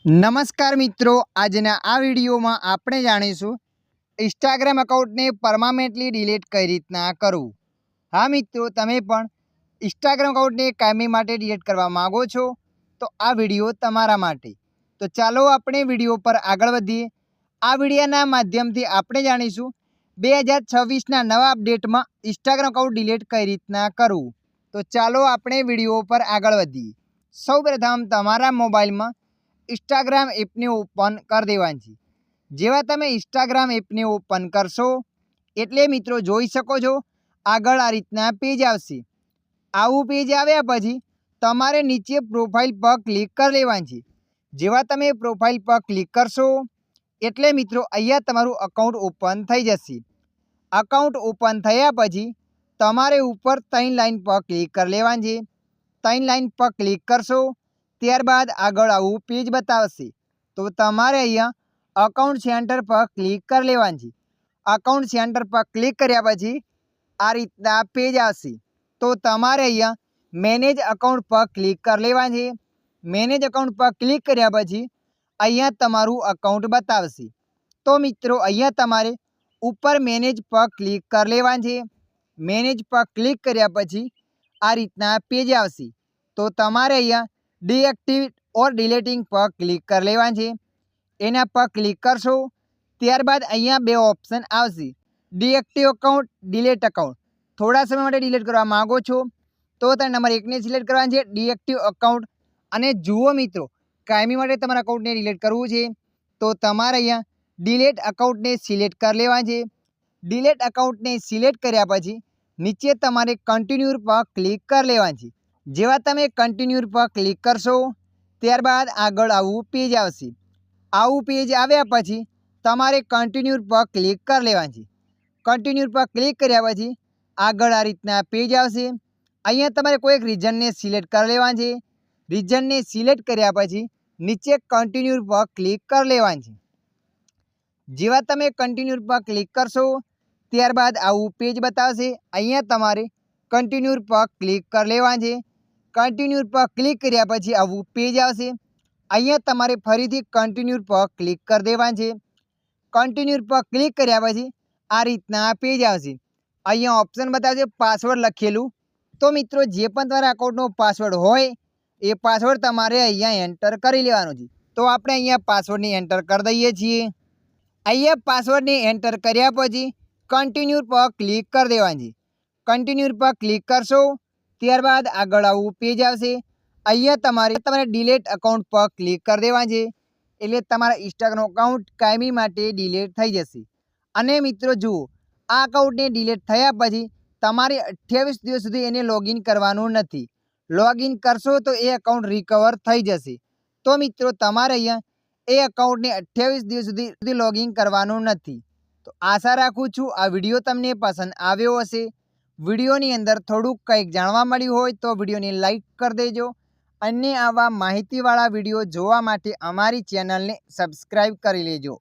નમસ્કાર મિત્રો, આજના આ વિડીયોમાં આપણે જાણીશું ઇન્સ્ટાગ્રામ એકાઉન્ટને પરમાનન્ટલી ડિલીટ કઈ રીતના કરવું। હા મિત્રો, તમે પણ ઇન્સ્ટાગ્રામ એકાઉન્ટને કાયમી માટે ડિલીટ કરવા માગો છો તો આ વિડીયો તમારા માટે। તો ચાલો આપણે વિડીયો પર આગળ વધીએ। આ વિડીયોના માધ્યમથી આપણે જાણીશું 2026ના નવા અપડેટમાં ઇન્સ્ટાગ્રામ એકાઉન્ટ ડિલીટ કઈ રીતના કરવું। તો ચાલો આપણે વિડીયો પર આગળ વધીએ। સૌપ્રથમ તમારા મોબાઈલમાં इंस्टाग्राम एपने ओपन कर देवानी छे। जेवा तमे इंस्टाग्राम एपने ओपन करशो एटले मित्रों जोई शको छो आगळ आ रीतना पेज आवशे। आवुं पेज आव्या पछी तमारे नीचे प्रोफाइल पर क्लिक कर लेवानी छे। जेवा तमे प्रोफाइल पर क्लिक करशो एटले मित्रों अहींया तमारुं अकाउंट ओपन थई जशे। अकाउंट ओपन थया पछी तमारे उपर 3 लाइन पर क्लिक कर लेवानी छे। 3 लाइन पर क्लिक करशो त्यारबाद आगळ आवुं पेज बतावशे। तो तमारे अहींया अकाउंट सेंटर पर क्लिक कर लेवानी छे। अकाउंट सेंटर पर क्लिक कर्या पछी आ रीतना पेज आवशे। तो तमारे अहींया मैनेज अकाउंट पर क्लिक कर लेवानी छे। मैनेज अकाउंट पर क्लिक कर्या पछी अहींया तमारुं अकाउंट बतावशे। तो मित्रों अहींया तमारे ऊपर मैनेज पर क्लिक कर लेवानी छे। मैनेज पर क्लिक कर्या पछी आ रीतना पेज आवशे। तो तमारे अहींया डीएक्टिवेट और डिलीटिंग पर क्लिक कर लेवानी छे। एना पर क्लिक करशो त्यारबाद अहींया बे ऑप्शन आवशे, डीएक्टिव अकाउंट, डिलीट अकाउंट। थोड़ा समय माटे डिलीट करवा मांगो छो तो तमे नंबर 1 ने सिलेक्ट करवानी छे, डीएक्टिव अकाउंट। अने जुओ मित्रों, कायमी माटे तमारा अकाउंट ने डिलीट करवुं छे तो तमारे अहींया डिलीट अकाउंट ने सिलेक्ट कर लेवानी छे। डिलीट अकाउंट ने सिलेक्ट कर्या पछी नीचे तमारे कन्टिन्यू पर क्लिक कर लेवानी छे। जेवा तमे कन्टिन्यू पर क्लिक करशो त्यारबाद आगळ आवुं पेज आवशे। आवुं पेज आव्या पछी तमारे कन्टिन्यू पर क्लिक कर लेवानी छे। कन्टिन्यू पर क्लिक कर्या पछी आगळ आ रीतना पेज आवशे। अहींया तमारे कोई एक रीजन ने सिलेक्ट कर लेवानी छे। रीजन ने सिलेक्ट कर्या पछी नीचे कन्टिन्यू पर क्लिक कर लेवानी छे। जेवा तमे कन्टिन्यू पर क्लिक करशो त्यारबाद आवुं पेज बतावशे। अहींया तमारे कन्टिन्यू पर क्लिक कर लेवानी छे। कन्टिन्यू पर क्लिक कर्या पछी आवुं पेज आवशे। अहींया तमारे फरीथी कन्टिन्यू पर क्लिक कर देवानी छे। कन्टिन्यू पर क्लिक कर्या पछी आ रीतना पेज आवशे। अहींया ऑप्शन बतावशे पासवर्ड लखेलुं। तो मित्रों जे पण तमारा अकाउंटनो पासवर्ड होय ए पासवर्ड तमारे अहींया एंटर करी लेवानो छे। तो आपणे अहींया पासवर्ड ने एंटर कर दईए छीए। अहींया पासवर्ड ने एंटर कर्या पछी कन्टिन्यू पर क्लिक कर देवानी छे। कन्टिन्यू पर क्लिक करशो त्यारबाद आगळ आवुं पेज आवशे। अहींया तमारे डिलीट अकाउंट पर क्लिक कर देवानी छे एटले तमारा इंस्टाग्राम अकाउंट कायमी माटे डिलीट थई जशे। अने मित्रों जुओ, आ अकाउंट ने डिलीट थया पछी तमारे 28 दिवस सुधी एने लॉगिन करवानुं नथी। लॉगिन करशो तो ए अकाउंट रिकवर थई जशे। तो मित्रों तमारे अहींया ए अकाउंट ने 28 दिवस सुधी लॉगिन करवानुं नथी। तो आशा राखुं छुं आ विडियो तमने पसंद आव्यो हशे। विडियोनी अंदर थोड़ुंक कंईक जाणवा मळ्युं होय तो विडियोने लाइक कर देजो। अन्य आवा माहितीवाळा विडियो जोवा माटे अमारी चेनलने सब्सक्राइब करी लेजो।